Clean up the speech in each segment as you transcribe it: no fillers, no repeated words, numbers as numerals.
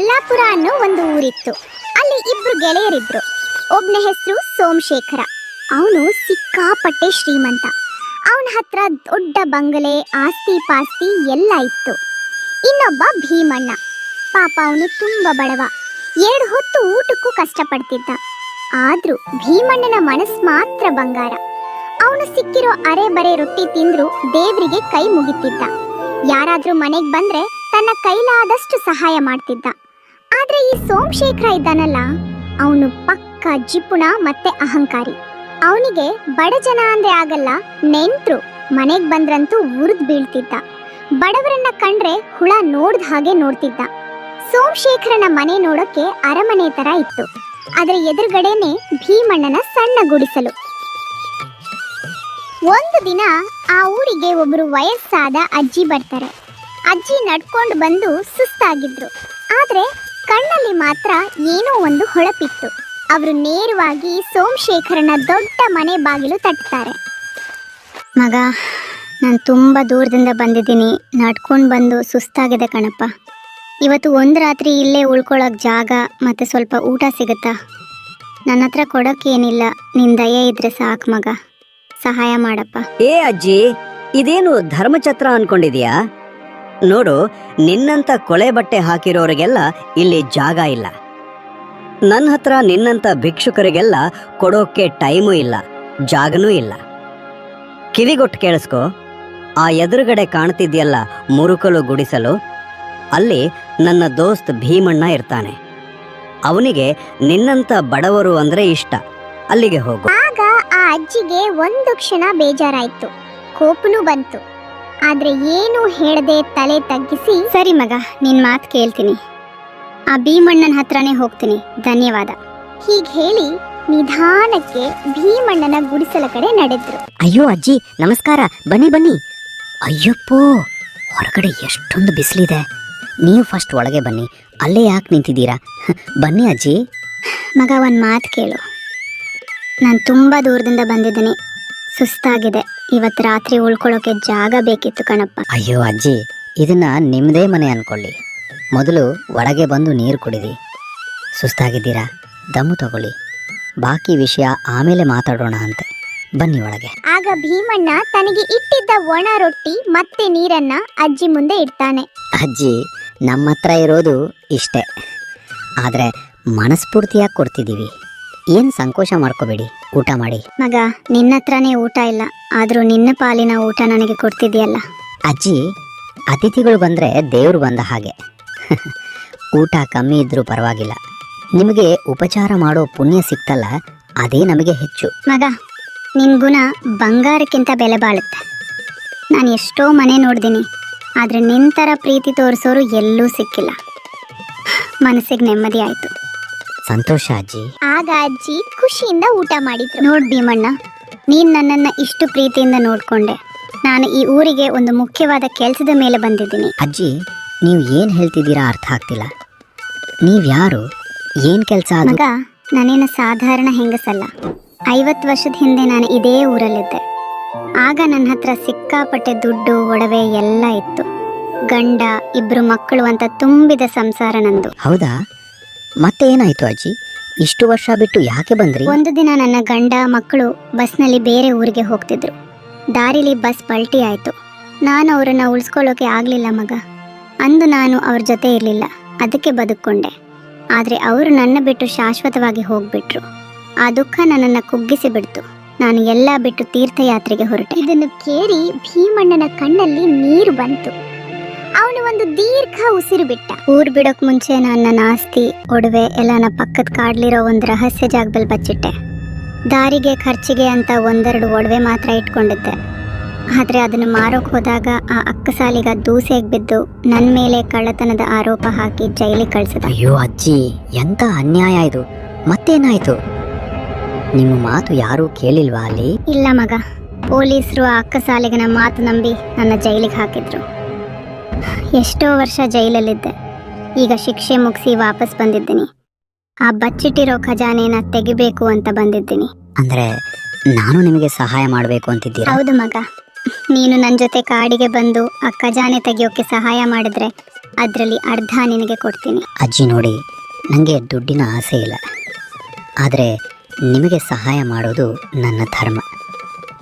ಮಲ್ಲಾಪುರ ಅನ್ನೋ ಒಂದು ಊರಿತ್ತು. ಅಲ್ಲಿ ಇಬ್ರು ಗೆಳೆಯರಿದ್ರು. ಒಬ್ನ ಹೆಸರು ಸೋಮಶೇಖರ. ಅವನು ಸಿಕ್ಕಾಪಟ್ಟೆ ಶ್ರೀಮಂತ. ಅವನ ಹತ್ರ ದೊಡ್ಡ ಬಂಗಲೆ, ಆಸ್ತಿ ಪಾಸ್ತಿ ಎಲ್ಲ ಇತ್ತು. ಇನ್ನೊಬ್ಬ ಭೀಮಣ್ಣ. ಪಾಪ ಅವನು ತುಂಬಾ ಬಡವ. 2 ಹೊತ್ತು ಊಟಕ್ಕೂ ಕಷ್ಟಪಡ್ತಿದ್ದ. ಆದ್ರೂ ಭೀಮಣ್ಣನ ಮನಸ್ಸು ಮಾತ್ರ ಬಂಗಾರ. ಅವನು ಸಿಕ್ಕಿರೋ ಅರೆ ಬರೆ ರೊಟ್ಟಿ ತಿಂದ್ರು ದೇವ್ರಿಗೆ ಕೈ ಮುಗಿತಿದ್ದ. ಯಾರಾದ್ರೂ ಮನೆಗೆ ಬಂದ್ರೆ ತನ್ನ ಕೈಲಾದಷ್ಟು ಸಹಾಯ ಮಾಡ್ತಿದ್ದ. ಆದ್ರೆ ಈ ಸೋಮಶೇಖರ ಇದ್ದಾನಲ್ಲ, ಅವನು ಪಕ್ಕ ಜಿಪುಣ ಮತ್ತೆ ಅಹಂಕಾರಿ. ಅವನಿಗೆ ಬಡ ಜನ ಅಂದ್ರೆ ಆಗಲ್ಲ, ನೆಂಟ್ರು ಮನೆಗ್ ಬಂದ್ರಂತೂ ಉರಿದ್ ಬೀಳ್ತಿದ್ದ. ಬಡವರನ್ನ ಕಂಡ್ರೆ ಹುಳ ನೋಡ್ದ ಹಾಗೆ ನೋಡ್ತಿದ್ದ. ಸೋಮಶೇಖರನ ಮನೆ ನೋಡೋಕೆ ಅರಮನೆ ತರ ಇತ್ತು. ಅದರ ಎದುರುಗಡೆನೆ ಭೀಮಣ್ಣನ ಸಣ್ಣ ಗುಡಿಸಲು. ಒಂದು ದಿನ ಆ ಊರಿಗೆ ಒಬ್ರು ವಯಸ್ಸಾದ ಅಜ್ಜಿ ಬರ್ತಾರೆ. ಅಜ್ಜಿ ನಡ್ಕೊಂಡು ಬಂದು ಸುಸ್ತಾಗಿದ್ರು. ಆದ್ರೆ ಕಣ್ಣಲ್ಲಿ ಮಾತ್ರ ಏನೋ ಒಂದು ಹೊಳಪಿತ್ತು. ಅವರು ನೇರವಾಗಿ ಸೋಮಶೇಖರನ ದೊಡ್ಡ ಮನೆ ಬಾಗಿಲು ತಟ್ತಾರೆ. ಮಗ, ನಾನು ತುಂಬ ದೂರದಿಂದ ಬಂದಿದ್ದೀನಿ. ನಡ್ಕೊಂಡು ಬಂದು ಸುಸ್ತಾಗಿದೆ ಕಣಪ್ಪ. ಇವತ್ತು ಒಂದು ರಾತ್ರಿ ಇಲ್ಲೇ ಉಳ್ಕೊಳ್ಳೋಕೆ ಜಾಗ ಮತ್ತು ಸ್ವಲ್ಪ ಊಟ ಸಿಗುತ್ತಾ? ನನ್ನ ಹತ್ರ ಕೊಡೋಕ್ಕೇನಿಲ್ಲ, ನಿನ್ನ ದಯೆ ಇದ್ರೆ ಸಾಕು ಮಗ, ಸಹಾಯ ಮಾಡಪ್ಪ. ಏ ಅಜ್ಜಿ, ಇದೇನು ಧರ್ಮಛತ್ರ ಅನ್ಕೊಂಡಿದ್ಯಾ? ನೋಡು, ನಿನ್ನಂತ ಕೊಳೆ ಬಟ್ಟೆ ಹಾಕಿರೋರಿಗೆಲ್ಲ ಇಲ್ಲಿ ಜಾಗ ಇಲ್ಲ. ನನ್ನ ಹತ್ರ ನಿನ್ನಂತ ಭಿಕ್ಷುಕರಿಗೆಲ್ಲ ಕೊಡೋಕೆ ಟೈಮು ಇಲ್ಲ, ಜಾಗನೂ ಇಲ್ಲ. ಕಿವಿಗೊಟ್ಟು ಕೇಳಿಸ್ಕೊ. ಆ ಎದುರುಗಡೆ ಕಾಣ್ತಿದ್ಯಲ್ಲ ಮುರುಕಲು ಗುಡಿಸಲು, ಅಲ್ಲಿ ನನ್ನ ದೋಸ್ತ್ ಭೀಮಣ್ಣ ಇರ್ತಾನೆ. ಅವನಿಗೆ ನಿನ್ನಂತ ಬಡವರು ಅಂದ್ರೆ ಇಷ್ಟ. ಅಲ್ಲಿಗೆ ಹೋಗು. ಆಗ ಆ ಅಜ್ಜಿಗೆ ಒಂದು ಕ್ಷಣ ಬೇಜಾರಾಯ್ತು, ಕೋಪನೂ ಬಂತು. ಆದ್ರೆ ಏನು ಹೇಳದೆ ತಲೆ ತಗ್ಗಿಸಿ, ಸರಿ ಮಗ, ನಿನ್ ಮಾತು ಕೇಳ್ತೀನಿ, ಆ ಭೀಮಣ್ಣನ ಹತ್ರನೇ ಹೋಗ್ತೀನಿ, ಧನ್ಯವಾದ. ಹೀಗೆ ಹೇಳಿ ನಿಧಾನಕ್ಕೆ ಭೀಮಣ್ಣನ ಗುಡಿಸಲ ಕಡೆ ನಡೆದ್ರು. ಅಯ್ಯೋ ಅಜ್ಜಿ, ನಮಸ್ಕಾರ, ಬನ್ನಿ ಬನ್ನಿ. ಅಯ್ಯಪ್ಪೋ, ಹೊರಗಡೆ ಎಷ್ಟೊಂದು ಬಿಸಿಲಿದೆ. ನೀವು ಫಸ್ಟ್ ಒಳಗೆ ಬನ್ನಿ, ಅಲ್ಲೇ ಯಾಕೆ ನಿಂತಿದ್ದೀರಾ? ಬನ್ನಿ ಅಜ್ಜಿ. ಮಗ, ಒಂದು ಮಾತು ಕೇಳು. ನಾನು ತುಂಬ ದೂರದಿಂದ ಬಂದಿದ್ದೀನಿ, ಸುಸ್ತಾಗಿದೆ. ಇವತ್ತು ರಾತ್ರಿ ಉಳ್ಕೊಳ್ಳೋಕೆ ಜಾಗ ಬೇಕಿತ್ತು ಕಣಪ್ಪ. ಅಯ್ಯೋ ಅಜ್ಜಿ, ಇದನ್ನ ನಿಮ್ಮದೇ ಮನೆ ಅನ್ಕೊಳ್ಳಿ. ಮೊದಲು ಒಳಗೆ ಬಂದು ನೀರು ಕುಡಿದಿ. ಸುಸ್ತಾಗಿದ್ದೀರಾ? ದಮ್ಮು ತಗೊಳ್ಳಿ, ಬಾಕಿ ವಿಷಯ ಆಮೇಲೆ ಮಾತಾಡೋಣ ಅಂತೆ. ಬನ್ನಿ ಒಳಗೆ. ಆಗ ಭೀಮಣ್ಣ ತನಗೆ ಇಟ್ಟಿದ್ದ ಒಣ ರೊಟ್ಟಿ ಮತ್ತೆ ನೀರನ್ನ ಅಜ್ಜಿ ಮುಂದೆ ಇಡ್ತಾನೆ. ಅಜ್ಜಿ, ನಮ್ಮ ಹತ್ರ ಇರೋದು ಇಷ್ಟೇ, ಆದರೆ ಮನಸ್ಫೂರ್ತಿಯಾಗಿ ಕೊಡ್ತಿದ್ದೀವಿ. ಏನು ಸಂಕೋಚ ಮಾಡ್ಕೋಬೇಡಿ, ಊಟ ಮಾಡಿ. ಮಗ, ನಿನ್ನ ಹತ್ರನೇ ಊಟ ಇಲ್ಲ, ಆದರೂ ನಿನ್ನ ಪಾಲಿನ ಊಟ ನನಗೆ ಕೊಡ್ತಿದ್ಯಲ್ಲ. ಅಜ್ಜಿ, ಅತಿಥಿಗಳು ಬಂದರೆ ದೇವ್ರು ಬಂದ ಹಾಗೆ. ಊಟ ಕಮ್ಮಿ ಇದ್ರೂ ಪರವಾಗಿಲ್ಲ, ನಿಮಗೆ ಉಪಚಾರ ಮಾಡೋ ಪುಣ್ಯ ಸಿಕ್ತಲ್ಲ, ಅದೇ ನಮಗೆ ಹೆಚ್ಚು. ಮಗ, ನಿನ್ನ ಗುಣ ಬಂಗಾರಕ್ಕಿಂತ ಬೆಲೆ ಬಾಳುತ್ತೆ. ನಾನು ಎಷ್ಟೋ ಮನೆ ನೋಡ್ತೀನಿ, ಆದರೆ ನಿನ್ನ ಥರ ಪ್ರೀತಿ ತೋರಿಸೋರು ಎಲ್ಲೂ ಸಿಕ್ಕಿಲ್ಲ. ಮನಸ್ಸಿಗೆ ನೆಮ್ಮದಿ ಆಯಿತು. ಸಂತೋಷ ಅಜ್ಜಿ. ಆಗ ಅಜ್ಜಿ ಖುಷಿಯಿಂದ ಊಟ ಮಾಡಿದ್ರು. ನೋಡ್ ಭೀಮಣ್ಣ, ನೀನು ನನ್ನನ್ನು ಇಷ್ಟು ಪ್ರೀತಿಯಿಂದ ನೋಡ್ಕೊಂಡೆ. ನಾನು ಈ ಊರಿಗೆ ಒಂದು ಮುಖ್ಯವಾದ ಕೆಲಸದ ಮೇಲೆ ಬಂದಿದ್ದೀನಿ. ಅಜ್ಜಿ, ನೀವು ಏನು ಹೇಳ್ತಿದ್ದೀರಾ ಅರ್ಥ ಆಗ್ತಿಲ್ಲ. ನೀವು ಯಾರು? ಏನು ಕೆಲಸ? ಮಗ, ನಾನೇನು ಸಾಧಾರಣ ಹೆಂಗಸಲ್ಲ. 50 ವರ್ಷದ ಹಿಂದೆ ನಾನು ಇದೇ ಊರಲ್ಲಿದ್ದೆ. ಆಗ ನನ್ನ ಹತ್ರ ಸಿಕ್ಕಾಪಟ್ಟೆ ದುಡ್ಡು, ಒಡವೆ ಎಲ್ಲ ಇತ್ತು. ಗಂಡ, 2 ಮಕ್ಕಳು ಅಂತ ತುಂಬಿದ ಸಂಸಾರ ನಂದು. ಹೌದಾ? ಮತ್ತೆ ಏನಾಯ್ತು ಅಜ್ಜಿ? ಇಷ್ಟು ವರ್ಷ ಬಿಟ್ಟು ಯಾಕೆ ಬಂದ್ರಿ? ಒಂದು ದಿನ ನನ್ನ ಗಂಡ, ಮಕ್ಕಳು ಬಸ್ನಲ್ಲಿ ಬೇರೆ ಊರಿಗೆ ಹೋಗ್ತಿದ್ರು. ದಾರಿಲಿ ಬಸ್ ಪಲ್ಟಿ ಆಯಿತು. ನಾನು ಅವರನ್ನು ಉಳಿಸ್ಕೊಳ್ಳೋಕೆ ಆಗಲಿಲ್ಲ ಮಗ. ಅಂದು ನಾನು ಅವ್ರ ಜೊತೆ ಇರಲಿಲ್ಲ, ಅದಕ್ಕೆ ಬದುಕೊಂಡೆ. ಆದರೆ ಅವರು ನನ್ನ ಬಿಟ್ಟು ಶಾಶ್ವತವಾಗಿ ಹೋಗ್ಬಿಟ್ರು. ಆ ದುಃಖ ನನ್ನನ್ನು ಕುಗ್ಗಿಸಿ ಬಿಡ್ತು. ನಾನು ಎಲ್ಲ ಬಿಟ್ಟು ತೀರ್ಥಯಾತ್ರೆಗೆ ಹೊರಟೆ. ಇದನ್ನು ಕೇಳಿ ಭೀಮಣ್ಣನ ಕಣ್ಣಲ್ಲಿ ನೀರು ಬಂತು. ಅವನು ಒಂದು ದೀರ್ಘ ಉಸಿರು ಬಿಟ್ಟ. ಊರು ಬಿಡೋಕ್ ಮುಂಚೆ ನನ್ನ ಆಸ್ತಿ, ಒಡವೆ ಎಲ್ಲನ ಪಕ್ಕದ ಕಾಡ್ಲಿರೋ ಒಂದು ರಹಸ್ಯ ಜಾಗದಲ್ಲಿ ಬಚ್ಚಿಟ್ಟೆ. ದಾರಿಗೆ ಖರ್ಚಿಗೆ ಅಂತ 1-2 ಒಡವೆ ಮಾತ್ರ ಇಟ್ಕೊಂಡಿದ್ದೆ. ಆದರೆ ಅದನ್ನು ಮಾರೋಕ್ ಹೋದಾಗ ಆ ಅಕ್ಕಸಾಲಿಗ ದೂಸೆಗೆ ಬಿದ್ದು ನನ್ನ ಮೇಲೆ ಕಳ್ಳತನದ ಆರೋಪ ಹಾಕಿ ಜೈಲಿಗೆ ಕಳಿಸಿದ. ಅಯ್ಯೋ ಅಜ್ಜಿ, ಎಂತ ಅನ್ಯಾಯ ಇದು! ಮತ್ತೇನಾಯ್ತು? ನಿಮ್ಮ ಮಾತು ಯಾರೂ ಕೇಳಿಲ್ವಾ ಅಲ್ಲಿ? ಇಲ್ಲ ಮಗ, ಪೊಲೀಸರು ಆ ಅಕ್ಕಸಾಲಿಗನ ಮಾತು ನಂಬಿ ನನ್ನ ಜೈಲಿಗೆ ಹಾಕಿದ್ರು. ಎಷ್ಟೋ ವರ್ಷ ಜೈಲಲ್ಲಿದ್ದೆ. ಈಗ ಶಿಕ್ಷೆ ಮುಗಿಸಿ ವಾಪಸ್ ಬಂದಿದ್ದೀನಿ. ಆ ಬಚ್ಚಿಟ್ಟಿರೋ ಖಜಾನೆನ ತೆಗಿಬೇಕು ಅಂತ ಬಂದಿದ್ದೀನಿ. ಅಂದ್ರೆ ನಾನು ನಿಮಗೆ ಸಹಾಯ ಮಾಡಬೇಕು ಅಂತಿದ್ದೀರಾ? ಹೌದು ಮಗ, ನೀನು ನನ್ನ ಜೊತೆ ಕಾಡಿಗೆ ಬಂದು ಆ ಖಜಾನೆ ತೆಗಿಯೋಕೆ ಸಹಾಯ ಮಾಡಿದ್ರೆ ಅದರಲ್ಲಿ ಅರ್ಧ ನಿನಗೆ ಕೊಡ್ತೀನಿ. ಅಜ್ಜಿ ನೋಡಿ, ನನಗೆ ದುಡ್ಡಿನ ಆಸೆ ಇಲ್ಲ, ಆದರೆ ನಿಮಗೆ ಸಹಾಯ ಮಾಡೋದು ನನ್ನ ಧರ್ಮ.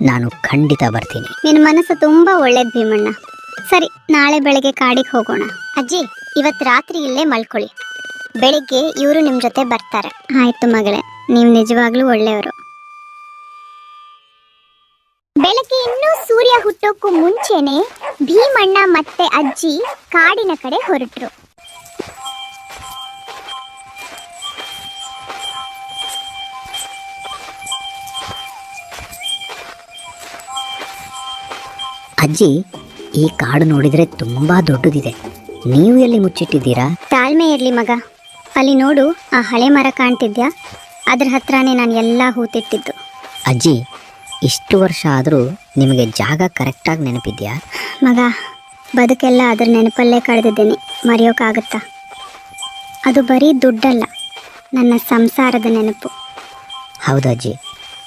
ನಾನು ಖಂಡಿತ ಬರ್ತೀನಿ. ನಿನ್ನ ಮನಸ್ಸು ತುಂಬಾ ಒಳ್ಳೇದು ಭೀಮಣ್ಣ. ಸರಿ, ನಾಳೆ ಬೆಳಗ್ಗೆ ಕಾಡಿಗೆ ಹೋಗೋಣ. ಅಜ್ಜಿ, ಇವತ್ತು ರಾತ್ರಿ ಇಲ್ಲೇ ಮಲ್ಕೊಳ್ಳಿ, ಬೆಳಿಗ್ಗೆ ಇವರು ನಿಮ್ಮ ಜೊತೆ ಬರ್ತಾರೆ. ಆಯ್ತು ಮಗಳೇ, ನೀವು ನಿಜವಾಗ್ಲೂ ಒಳ್ಳೆಯವರು. ಬೆಳಗ್ಗೆ ಇನ್ನೂ ಸೂರ್ಯ ಹುಟ್ಟೋಕ್ಕೂ ಮುಂಚೆನೆ ಭೀಮಣ್ಣ ಮತ್ತೆ ಅಜ್ಜಿ ಕಾಡಿನ ಕಡೆ ಹೊರಟ್ರು. ಅಜ್ಜಿ, ಈ ಕಾಡು ನೋಡಿದರೆ ತುಂಬಾ ದೊಡ್ಡದಿದೆ. ನೀವು ಎಲ್ಲಿ ಮುಚ್ಚಿಟ್ಟಿದ್ದೀರಾ? ತಾಳ್ಮೆ ಇರ್ಲಿ ಮಗ. ಅಲ್ಲಿ ನೋಡು, ಆ ಹಳೆ ಮರ ಕಾಣ್ತಿದ್ಯಾ? ಅದ್ರ ಹತ್ರನೇ ನಾನು ಎಲ್ಲ ಹೂತಿಟ್ಟಿದ್ದು. ಅಜ್ಜಿ, ಇಷ್ಟು ವರ್ಷ ಆದರೂ ನಿಮಗೆ ಜಾಗ ಕರೆಕ್ಟಾಗಿ ನೆನಪಿದ್ಯಾ? ಮಗ, ಬದುಕೆಲ್ಲ ಅದ್ರ ನೆನಪಲ್ಲೇ ಕಳೆದಿದ್ದೇನೆ, ಮರೆಯೋಕ್ಕಾಗತ್ತಾ? ಅದು ಬರೀ ದುಡ್ಡಲ್ಲ, ನನ್ನ ಸಂಸಾರದ ನೆನಪು. ಹೌದಜ್ಜಿ,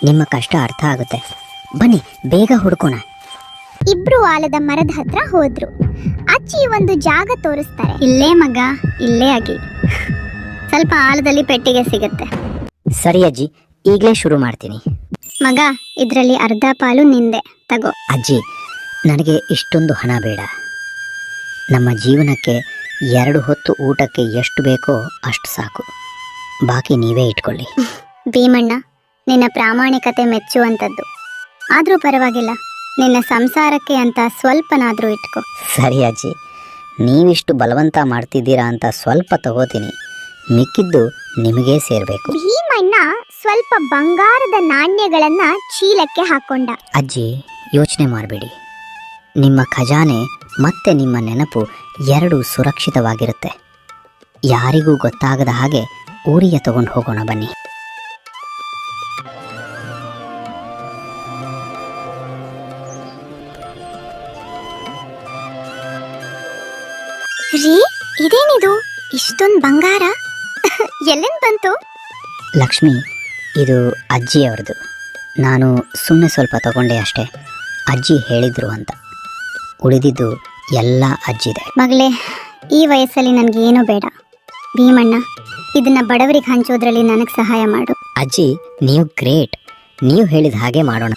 ನಿಮ್ಮ ಕಷ್ಟ ಅರ್ಥ ಆಗುತ್ತೆ. ಬನ್ನಿ, ಬೇಗ ಹುಡ್ಕೋಣ. ಇಬ್ರು ಆಲದ ಮರದ ಹತ್ರ ಹೋದ್ರು. ಅಜ್ಜಿ ಒಂದು ಜಾಗ ತೋರಿಸ್ತಾರೆ. ಇಲ್ಲೇ ಮಗ, ಇಲ್ಲೇ ಆಗಿ. ಸ್ವಲ್ಪ ಆಳದಲ್ಲಿ ಪೆಟ್ಟಿಗೆ ಸಿಗುತ್ತೆ. ಸರಿ ಅಜ್ಜಿ, ಈಗಲೇ ಶುರು ಮಾಡ್ತೀನಿ. ಮಗ, ಇದರಲ್ಲಿ ಅರ್ಧ ಪಾಲು ನಿಂದೆ, ತಗೋ. ಅಜ್ಜಿ, ನನಗೆ ಇಷ್ಟೊಂದು ಹಣ ಬೇಡ. ನಮ್ಮ ಜೀವನಕ್ಕೆ 2 ಹೊತ್ತು ಊಟಕ್ಕೆ ಎಷ್ಟು ಬೇಕೋ ಅಷ್ಟು ಸಾಕು. ಬಾಕಿ ನೀವೇ ಇಟ್ಕೊಳ್ಳಿ. ಭೀಮಣ್ಣ, ನಿನ್ನ ಪ್ರಾಮಾಣಿಕತೆ ಮೆಚ್ಚುವಂಥದ್ದು. ಆದರೂ ಪರವಾಗಿಲ್ಲ, ನಿನ್ನ ಸಂಸಾರಕ್ಕೆ ಅಂತ ಸ್ವಲ್ಪನಾದರೂ ಇಟ್ಕೋ. ಸರಿ ಅಜ್ಜಿ, ನೀವಿಷ್ಟು ಬಲವಂತ ಮಾಡ್ತಿದ್ದೀರಾ ಅಂತ ಸ್ವಲ್ಪ ತಗೋತೀನಿ. ಮಿಕ್ಕಿದ್ದು ನಿಮಗೇ ಸೇರಬೇಕು. ಭೀಮಣ್ಣ ಸ್ವಲ್ಪ ಬಂಗಾರದ ನಾಣ್ಯಗಳನ್ನ ಚೀಲಕ್ಕೆ ಹಾಕೊಂಡ. ಅಜ್ಜಿ, ಯೋಚನೆ ಮಾಡಬೇಡಿ. ನಿಮ್ಮ ಖಜಾನೆ ಮತ್ತೆ ನಿಮ್ಮ ನೆನಪು 2 ಸುರಕ್ಷಿತವಾಗಿರುತ್ತೆ. ಯಾರಿಗೂ ಗೊತ್ತಾಗದ ಹಾಗೆ ಊರಿಗೆ ತಗೊಂಡು ಹೋಗೋಣ ಬನ್ನಿ. ರೀ, ಇದೇನಿದು? ಇಷ್ಟೊಂದು ಬಂಗಾರ ಎಲ್ಲಿಂದ ಬಂತು? ಲಕ್ಷ್ಮಿ, ಇದು ಅಜ್ಜಿಯವ್ರದ್ದು. ನಾನು ಸುಮ್ಮನೆ ಸ್ವಲ್ಪ ತಗೊಂಡೆ ಅಷ್ಟೇ. ಅಜ್ಜಿ ಹೇಳಿದ್ರು ಅಂತ. ಉಳಿದಿದ್ದು ಎಲ್ಲ ಅಜ್ಜಿದೆ. ಮಗಳೇ, ಈ ವಯಸ್ಸಲ್ಲಿ ನನಗೇನೂ ಬೇಡ. ಭೀಮಣ್ಣ, ಇದನ್ನ ಬಡವರಿಗೆ ಹಂಚೋದ್ರಲ್ಲಿ ನನಗೆ ಸಹಾಯ ಮಾಡು. ಅಜ್ಜಿ, ನೀವು ಗ್ರೇಟ್. ನೀವು ಹೇಳಿದ ಹಾಗೆ ಮಾಡೋಣ.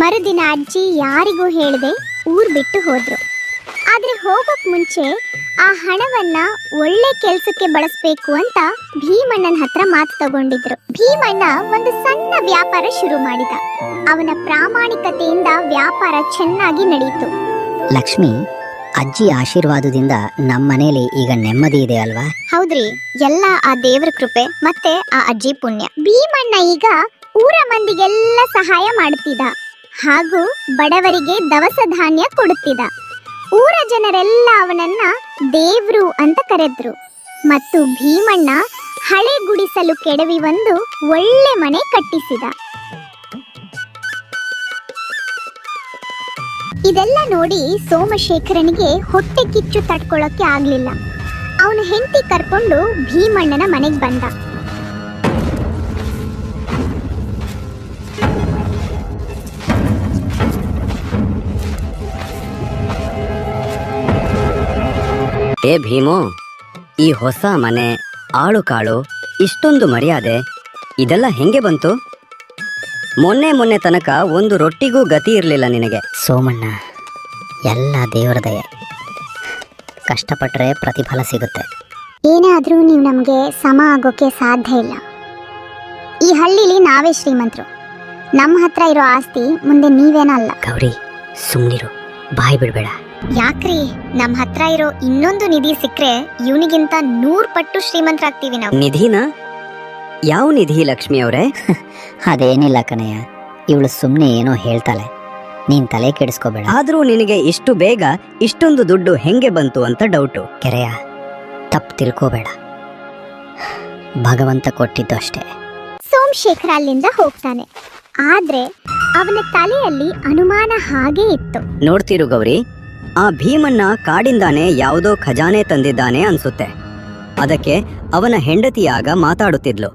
ಮರುದಿನ ಅಜ್ಜಿ ಯಾರಿಗೂ ಹೇಳದೆ ಊರ್ ಬಿಟ್ಟು ಹೋದ್ರು. ಆದ್ರೆ ಹೋಗೋಕ್ ಮುಂಚೆ ಆ ಹಣವನ್ನ ಒಳ್ಳೆ ಕೆಲ್ಸಕ್ಕೆ ಬಳಸ್ಬೇಕು ಅಂತ ಭೀಮಣ್ಣನ ಹತ್ರ ಮಾತು ತಗೊಂಡಿದ್ರು. ಭೀಮಣ್ಣ ಒಂದು ಸಣ್ಣ ವ್ಯಾಪಾರ ಶುರು ಮಾಡಿದ. ಅವನ ಪ್ರಾಮಾಣಿಕತೆಯಿಂದ ವ್ಯಾಪಾರ ಚೆನ್ನಾಗಿ ನಡೆಯಿತು. ಲಕ್ಷ್ಮಿ, ಅಜ್ಜಿ ಆಶೀರ್ವಾದದಿಂದ ನಮ್ಮ ಮನೇಲಿ ಈಗ ನೆಮ್ಮದಿ ಇದೆ ಅಲ್ವಾ? ಹೌದ್ರಿ, ಎಲ್ಲ ಆ ದೇವ್ರ ಕೃಪೆ ಮತ್ತೆ ಆ ಅಜ್ಜಿ ಪುಣ್ಯ. ಭೀಮಣ್ಣ ಈಗ ಊರ ಮಂದಿಗೆಲ್ಲ ಸಹಾಯ ಮಾಡುತ್ತಿದ್ದ ಹಾಗೂ ಬಡವರಿಗೆ ದವಸ ಧಾನ್ಯ ಕೊಡುತ್ತಿದ್ದ. ಊರ ಜನರೆಲ್ಲ ಅವನನ್ನ ದೇವ್ರು ಅಂತ ಕರೆದ್ರು. ಮತ್ತು ಭೀಮಣ್ಣ ಹಳೆ ಗುಡಿಸಲು ಕೆಡವಿ ಒಂದು ಒಳ್ಳೆ ಮನೆ ಕಟ್ಟಿಸಿದ. ಇದೆಲ್ಲ ನೋಡಿ ಸೋಮಶೇಖರನಿಗೆ ಹೊಟ್ಟೆ ಕಿಚ್ಚು ತಡ್ಕೊಳ್ಳೋಕೆ ಆಗ್ಲಿಲ್ಲ. ಅವನು ಹೆಂಡತಿ ಕರ್ಕೊಂಡು ಭೀಮಣ್ಣನ ಮನೆಗೆ ಬಂದ. ಏ ಭೀಮು, ಈ ಹೊಸ ಮನೆ, ಆಳು ಕಾಳು, ಇಷ್ಟೊಂದು ಮರ್ಯಾದೆ, ಇದೆಲ್ಲ ಹೆಂಗೆ ಬಂತು? ಮೊನ್ನೆ ತನಕ ಒಂದು ರೊಟ್ಟಿಗೂ ಗತಿ ಇರಲಿಲ್ಲ ನಿನಗೆ. ಸೋಮಣ್ಣ, ಎಲ್ಲ ದೇವರ ದಯೆ. ಕಷ್ಟಪಟ್ಟರೆ ಪ್ರತಿಫಲ ಸಿಗುತ್ತೆ. ಏನಾದ್ರೂ ನೀವು ನಮಗೆ ಸಮ ಆಗೋಕೆ ಸಾಧ್ಯ ಇಲ್ಲ. ಈ ಹಳ್ಳಿಲಿ ನಾವೇ ಶ್ರೀಮಂತರು. ನಮ್ಮ ಹತ್ರ ಇರೋ ಆಸ್ತಿ ಮುಂದೆ ನೀವೇನಲ್ಲ. ಗೌರಿ, ಸುಮ್ಮನಿರು, ಬಾಯಿ ಬಿಡಬೇಡ. ಯಾಕ್ರಿ, ನಮ್ಮ ಹತ್ರ ಇರೋ ಇನ್ನೊಂದು ನಿಧಿ ಸಿಕ್ಕರೆ ಇವನಿಗಿಂತ 100 ಪಟ್ಟು ಶ್ರೀಮಂತರಾಗ್ತೀವಿ ನಾವು. ನಿಧಿನ? ಯಾವ ನಿಧಿ ಲಕ್ಷ್ಮಿ ಅವರೇ? ಅದೇನಿಲ್ಲ ಕಣಯ್ಯ, ಇವಳು ಸುಮ್ಮನೆ ಏನೋ ಹೇಳ್ತಾಳೆ, ನೀನ್ ತಲೆ ಕೆಡಿಸ್ಕೋಬೇಡ. ಆದ್ರೂ ನಿನಗೆ ಇಷ್ಟು ಬೇಗ ಇಷ್ಟೊಂದು ದುಡ್ಡು ಹೆಂಗೆ ಬಂತು ಅಂತ ಡೌಟು. ಕೆರೆಯ, ತಪ್ಪು ತಿಳ್ಕೋಬೇಡ, ಭಗವಂತ ಕೊಟ್ಟಿದ್ದು ಅಷ್ಟೇ. ಸೋಮಶೇಖರ ಅಲ್ಲಿಂದ ಹೋಗ್ತಾನೆ. ಆದ್ರೆ ಅವನ ತಲೆಯಲ್ಲಿ ಅನುಮಾನ ಹಾಗೆ ಇತ್ತು. ನೋಡ್ತಿರು ಗೌರಿ, ಆ ಭೀಮಣ್ಣ ಕಾಡಿಂದಾನೆ ಯಾವುದೋ ಖಜಾನೆ ತಂದಿದ್ದಾನೆ ಅನ್ಸುತ್ತೆ. ಅದಕ್ಕೆ ಅವನ ಹೆಂಡತಿಯಾಗ ಮಾತಾಡುತ್ತಿದ್ಲು.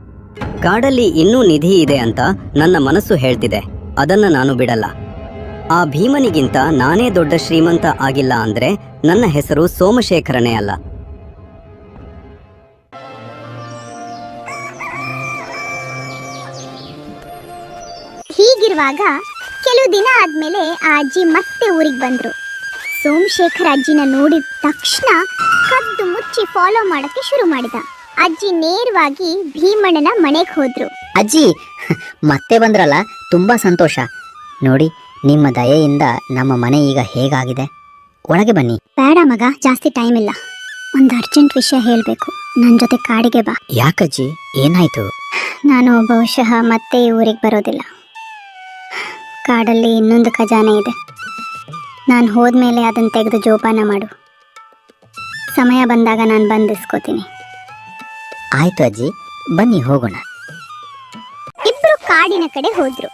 ಕಾಡಲ್ಲಿ ಇನ್ನೂ ನಿಧಿ ಇದೆ ಅಂತ ನನ್ನ ಮನಸ್ಸು ಹೇಳ್ತಿದೆ. ಅದನ್ನ ನಾನು ಬಿಡಲ್ಲ. ಆ ಭೀಮನಿಗಿಂತ ನಾನೇ ದೊಡ್ಡ ಶ್ರೀಮಂತ ಆಗಿಲ್ಲ ಅಂದ್ರೆ ನನ್ನ ಹೆಸರು ಸೋಮಶೇಖರನೇ ಅಲ್ಲ. ಹೀಗಿರುವಾಗ ಕೆಲವು ದಿನ ಆದ್ಮೇಲೆ ಆ ಅಜ್ಜಿ ಮತ್ತೆ ಊರಿಗೆ ಬಂದ್ರು. ಸೋಮಶೇಖರ್ ಅಜ್ಜಿನ ನೋಡಿದ ತಕ್ಷಣ ಕದ್ದು ಮುಚ್ಚಿ ಫಾಲೋ ಮಾಡಕ್ಕೆ ಶುರು ಮಾಡಿದ. ಅಜ್ಜಿ ನೇರವಾಗಿ ಭೀಮಣ್ಣನ ಮನೆಗೆ ಹೋದ್ರು. ಅಜ್ಜಿ ಮತ್ತೆ ಬಂದ್ರಲ್ಲ, ತುಂಬಾ ಸಂತೋಷ. ನೋಡಿ, ನಿಮ್ಮ ದಯೆಯಿಂದ ನಮ್ಮ ಮನೆ ಈಗ ಹೇಗಾಗಿದೆ. ಒಳಗೆ ಬನ್ನಿ. ಬೇಡ ಮಗ, ಜಾಸ್ತಿ ಟೈಮ್ ಇಲ್ಲ. ಒಂದು ಅರ್ಜೆಂಟ್ ವಿಷಯ ಹೇಳಬೇಕು. ನನ್ನ ಜೊತೆ ಕಾಡಿಗೆ ಬಾ. ಯಾಕಜ್ಜಿ, ಏನಾಯ್ತು? ನಾನು ಬಹುಶಃ ಮತ್ತೆ ಈ ಊರಿಗೆ ಬರೋದಿಲ್ಲ. ಕಾಡಲ್ಲಿ ಇನ್ನೊಂದು ಖಜಾನೆ ಇದೆ. ನಾನು ಹೋದ್ಮೇಲೆ ಅದನ್ನು ತೆಗೆದು ಜೋಪಾನ ಮಾಡು. ಸಮಯ ಬಂದಾಗ ನಾನು ಬಂದಿಸ್ಕೋತೀನಿ. ಆಯ್ತು ಅಜ್ಜಿ, ಬನ್ನಿ ಹೋಗೋಣ. ಇಬ್ರು ಕಾಡಿನ ಕಡೆ ಹೋದ್ರು.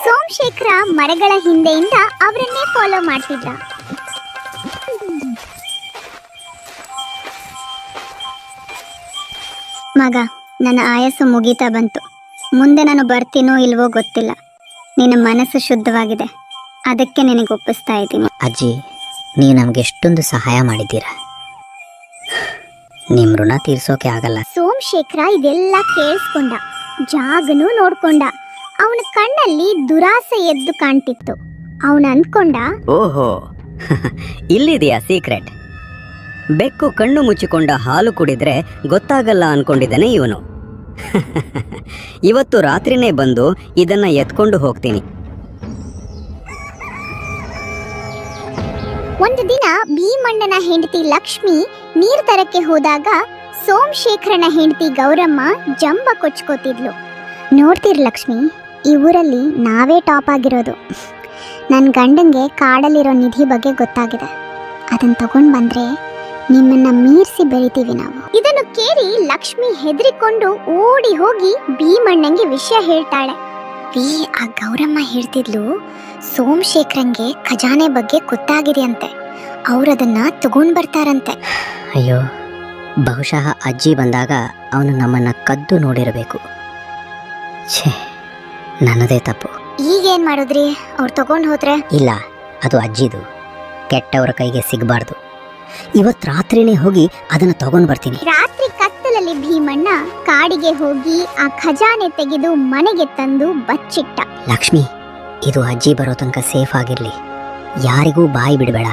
ಸೋಮಶೇಖರ ಮರಗಳ ಹಿಂದೆಯಿಂದ ಅವರನ್ನೇ ಫಾಲೋ ಮಾಡ್ತಿದ್ದ. ಮಗ, ನನ್ನ ಆಯಸ್ಸು ಮುಗೀತಾ ಬಂತು. ಮುಂದೆ ನಾನು ಬರ್ತೀನೋ ಇಲ್ವೋ ಗೊತ್ತಿಲ್ಲ. ನಿನ್ನ ಮನಸ್ಸು ಶುದ್ಧವಾಗಿದೆ, ಅದಕ್ಕೆ ನಿನಗೆ ಒಪ್ಪಿಸ್ತಾ ಇದ್ದೀನಿ. ಅಜ್ಜಿ, ನೀವು ನಮ್ಗೆ ಎಷ್ಟೊಂದು ಸಹಾಯ ಮಾಡಿದ್ದೀರಾ. ನಿಮ್ ಋಣ ತೀರ್ಸೋಕೆ ಆಗಲ್ಲ. ಸೋಮಶೇಖರ ಇದೆಲ್ಲ ಕೇಳಿಸ್ಕೊಂಡ, ಜಾಗನೂ ನೋಡ್ಕೊಂಡ. ಅವನ ಕಣ್ಣಲ್ಲಿ ದುರಾಸೆ ಎದ್ದು ಕಾಣ್ತಿತ್ತು. ಅವನು ಅನ್ಕೊಂಡ, ಓಹೋ ಇಲ್ಲಿದೆಯಾ ಸೀಕ್ರೆಟ್. ಬೆಕ್ಕು ಕಣ್ಣು ಮುಚ್ಚಿಕೊಂಡ ಹಾಲು ಕುಡಿದ್ರೆ ಗೊತ್ತಾಗಲ್ಲ ಅನ್ಕೊಂಡಿದ್ದಾನೆ ಇವನು. ಇವತ್ತು ರಾತ್ರಿನೇ ಬಂದು ಇದನ್ನ ಎತ್ಕೊಂಡು ಹೋಗ್ತೀನಿ. ಒಂದು ದಿನ ಭೀಮಣ್ಣನ ಹೆಂಡತಿ ಲಕ್ಷ್ಮಿ ನೀರ್ ತರಕ್ಕೆ ಹೋದಾಗ ಸೋಮಶೇಖರನ ಹೆಂಡತಿ ಗೌರಮ್ಮ ಜಂಬ ಕೊಚ್ಕೋತಿದ್ಲು. ನೋಡ್ತೀರಿ ಲಕ್ಷ್ಮಿ, ಈ ಊರಲ್ಲಿ ನಾವೇ ಟಾಪ್ ಆಗಿರೋದು. ನನ್ನ ಗಂಡಂಗೆ ಕಾಡಲ್ಲಿರೋ ನಿಧಿ ಬಗ್ಗೆ ಗೊತ್ತಾಗಿದೆ. ಅದನ್ನ ತಗೊಂಡ್ ಬಂದ್ರೆ ನಿಮ್ಮನ್ನ ಮೀರಿಸಿ ಬೆಳಿತೀವಿ ನಾವು. ಇದನ್ನು ಕೇಳಿ ಲಕ್ಷ್ಮಿ ಹೆದರಿಕೊಂಡು ಓಡಿ ಹೋಗಿ ಭೀಮಣ್ಣಂಗೆ ವಿಷಯ ಹೇಳ್ತಾಳೆ. ಆ ಗೌರಮ್ಮ ಹೇಳ್ತಿದ್ಲು, ಸೋಮಶೇಖರಂಗೆ ಖಜಾನೆ ಬಗ್ಗೆ ಗೊತ್ತಾಗಿದೆ ಅಂತೆ. ಅವ್ರದನ್ನ ತಗೊಂಡ್ ಬರ್ತಾರಂತೆ. ಅಯ್ಯೋ, ಬಹುಶಃ ಅಜ್ಜಿ ಬಂದಾಗ ಅವನು ನಮ್ಮನ್ನ ಕದ್ದು ನೋಡಿರಬೇಕು. ಛೇ, ನನ್ನದೇ ತಪ್ಪು. ಈಗೇನ್ ಮಾಡುದ್ರಿ? ಅವ್ರು ತಗೊಂಡ್ ಹೋದ್ರೆ? ಇಲ್ಲ, ಅದು ಅಜ್ಜಿದು. ಕೆಟ್ಟವರ ಕೈಗೆ ಸಿಗಬಾರ್ದು. ಇವತ್ತು ರಾತ್ರಿನೇ ಹೋಗಿ ಅದನ್ನ ತಗೊಂಡ್ ಬರ್ತೀನಿ. ರಾತ್ರಿ ಕತ್ತಲಲ್ಲಿ ಭೀಮಣ್ಣ ಕಾಡಿಗೆ ಹೋಗಿ ಆ ಖಜಾನೆ ತೆಗೆದು ಮನೆಗೆ ತಂದು ಬಚ್ಚಿಟ್ಟ. ಲಕ್ಷ್ಮಿ, ಇದು ಅಜ್ಜಿ ಬರೋ ತನಕ ಸೇಫ್ ಆಗಿರ್ಲಿ. ಯಾರಿಗೂ ಬಾಯಿ ಬಿಡಬೇಡ.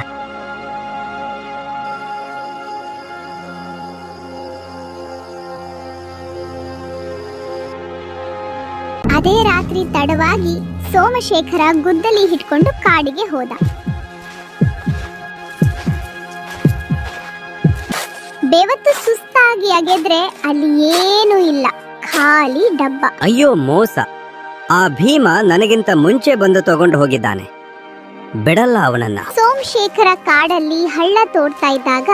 ಅದೇ ರಾತ್ರಿ ತಡವಾಗಿ ಸೋಮಶೇಖರ ಗುದ್ದಲಿ ಹಿಡ್ಕೊಂಡು ಕಾಡಿಗೆ ಹೋದ. ಬೆವತ್ತು ಸುಸ್ತಾಗಿ ಅಗೆದ್ರೆ ಅಲ್ಲಿ ಏನೂ ಇಲ್ಲ, ಖಾಲಿ ಡಬ್ಬ. ಅಯ್ಯೋ ಮೋಸ, ಆ ಭೀಮ ನನಗಿಂತ ಮುಂಚೆ ಬಂದು ತಗೊಂಡು ಹೋಗಿದ್ದಾನೆ. ಬಿಡಲ್ಲ ಅವನನ್ನ. ಸೋಮಶೇಖರ ಕಾಡಲ್ಲಿ ಹಳ್ಳ ತೋಡ್ತಾ ಇದ್ದಾಗ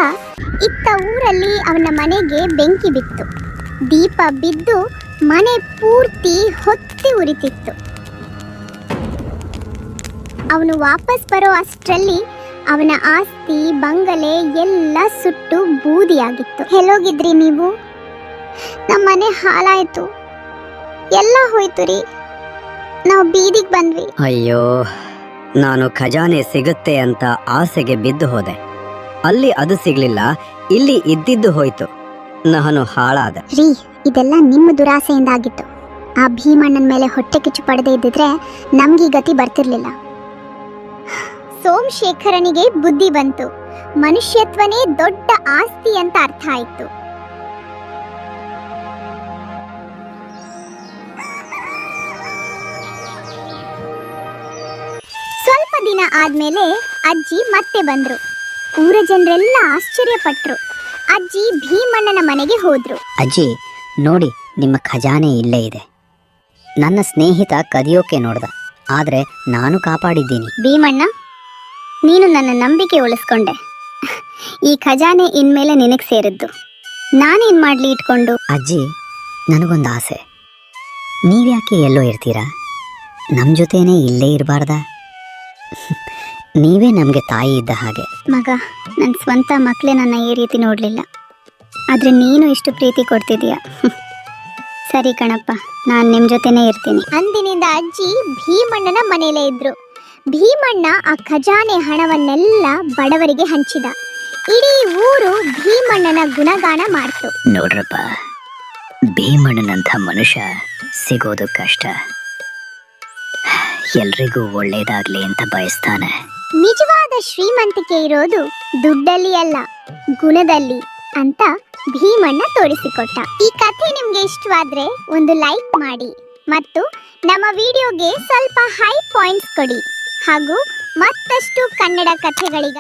ಇತ್ತ ಊರಲ್ಲಿ ಅವನ ಮನೆಗೆ ಬೆಂಕಿ ಬಿತ್ತು. ದೀಪ ಬಿದ್ದು ಮನೆ ಪೂರ್ತಿ ಹೊತ್ತಿ ಉರಿತಿತ್ತು. ಅವನು ವಾಪಸ್ ಬರೋ ಅಷ್ಟರಲ್ಲಿ ಅವನ ಆಸ್ತಿ ಬಂಗಲೆ ಎಲ್ಲ ಸುಟ್ಟು ಬೂದಿಯಾಗಿತ್ತು. ಎಲ್ಲೋಗಿದ್ರಿ ನೀವು? ನಮ್ಮ ಮನೆ ಹಾಳಾಯ್ತು, ಎಲ್ಲ ಹೋಯ್ತು ರೀ. ನಾವು ಬೀದಿಗೆ ಬಂದ್ವಿ. ಅಯ್ಯೋ, ನಾನು ಖಜಾನೆ ಸಿಗುತ್ತೆ ಅಂತ ಆಸೆಗೆ ಬಿದ್ದು ಹೋದೆ. ಅಲ್ಲಿ ಅದು ಸಿಗ್ಲಿಲ್ಲ, ಇಲ್ಲಿ ಇದ್ದಿದ್ದು ಹೋಯ್ತು. ನಾನು ಹಾಳಾದೆ. ರೀ, ಇದೆಲ್ಲ ನಿಮ್ಮ ದುರಾಸೆಯಿಂದ ಆಗಿತ್ತು. ಆ ಭೀಮಣ್ಣನ ಮೇಲೆ ಹೊಟ್ಟೆ ಕಿಚ್ಚು ಪಡೆದೇ ಇದ್ದಿದ್ರೆ ನಮ್ಗೆ ಈ ಗತಿ ಬರ್ತಿರ್ಲಿಲ್ಲ. ಸೋಮಶೇಖರನಿಗೆ ಬುದ್ಧಿ ಬಂತು. ಮನುಷ್ಯತ್ವನೇ ದೊಡ್ಡ ಆಸ್ತಿ ಅಂತ ಅರ್ಥ ಆಯ್ತು. ಸ್ವಲ್ಪ ದಿನ ಆದ್ಮೇಲೆ ಅಜ್ಜಿ ಮತ್ತೆ ಬಂದ್ರು. ಊರ ಜನರೆಲ್ಲ ಆಶ್ಚರ್ಯಪಟ್ರು. ಅಜ್ಜಿ ಭೀಮಣ್ಣನ ಮನೆಗೆ ಹೋದ್ರು. ಅಜ್ಜಿ, ನೋಡಿ, ನಿಮ್ಮ ಖಜಾನೆ ಇಲ್ಲೇ ಇದೆ. ನನ್ನ ಸ್ನೇಹಿತ ಕದಿಯೋಕೆ ನೋಡ್ದ, ಆದ್ರೆ ನಾನು ಕಾಪಾಡಿದ್ದೀನಿ. ಭೀಮಣ್ಣ, ನೀನು ನನ್ನ ನಂಬಿಕೆ ಉಳಿಸ್ಕೊಂಡೆ. ಈ ಖಜಾನೆ ಇನ್ಮೇಲೆ ನಿನಗೆ ಸೇರಿದ್ದು. ನಾನೇನ್ ಮಾಡ್ಲಿ ಇಟ್ಕೊಂಡು? ಅಜ್ಜಿ, ನನಗೊಂದು ಆಸೆ. ನೀವ್ಯಾಕೆ ಎಲ್ಲೋ ಇರ್ತೀರಾ? ನಮ್ಮ ಜೊತೆನೇ ಇಲ್ಲೇ ಇರಬಾರ್ದಾ? ನೀವೇ ನಮಗೆ ತಾಯಿ ಇದ್ದ ಹಾಗೆ. ಮಗ, ನನ್ನ ಸ್ವಂತ ಮಕ್ಕಳೇ ನನ್ನ ಈ ರೀತಿ ನೋಡಲಿಲ್ಲ, ಆದರೆ ನೀನು ಇಷ್ಟು ಪ್ರೀತಿ ಕೊಡ್ತಿದೀಯ. ಸರಿ ಕಣಪ್ಪ, ನಾನು ನಿಮ್ಮ ಜೊತೆನೇ ಇರ್ತೀನಿ. ಅಂದಿನಿಂದ ಅಜ್ಜಿ ಭೀಮಣ್ಣನ ಮನೆಯಲ್ಲೇ ಇದ್ರು. ಭೀಮಣ್ಣ ಆ ಖಜಾನೆ ಹಣವನ್ನೆಲ್ಲ ಬಡವರಿಗೆ ಹಂಚಿದ. ಇಡೀ ಊರು ಭೀಮಣ್ಣನ ಗುಣಗಾನ ಮಾಡ್ತು. ನೋಡ್ರಪ್ಪ, ಭೀಮಣ್ಣನಂಥ ಮನುಷ್ಯ ಸಿಗೋದು ಕಷ್ಟ. ಎಲ್ರಿಗೂ ಒಳ್ಳೇದಾಗ್ಲಿ ಅಂತ ಬಯಸ್ತಾನೆ. ನಿಜವಾದ ಶ್ರೀಮಂತಿಕೆ ಇರೋದು ದುಡ್ಡಲ್ಲಿ ಅಲ್ಲ, ಗುಣದಲ್ಲಿ ಅಂತ ಭೀಮಣ್ಣ ತೋರಿಸಿಕೊಟ್ಟ. ಈ ಕಥೆ ನಿಮ್ಗೆ ಇಷ್ಟವಾದ್ರೆ ಒಂದು ಲೈಕ್ ಮಾಡಿ ಮತ್ತು ನಮ್ಮ ವಿಡಿಯೋಗೆ ಸ್ವಲ್ಪ ಹೈ ಪಾಯಿಂಟ್ಸ್ ಕೊಡಿ. ಹಾಗೂ ಮತ್ತಷ್ಟು ಕನ್ನಡ ಕಥೆಗಳಿಗಾಗಿ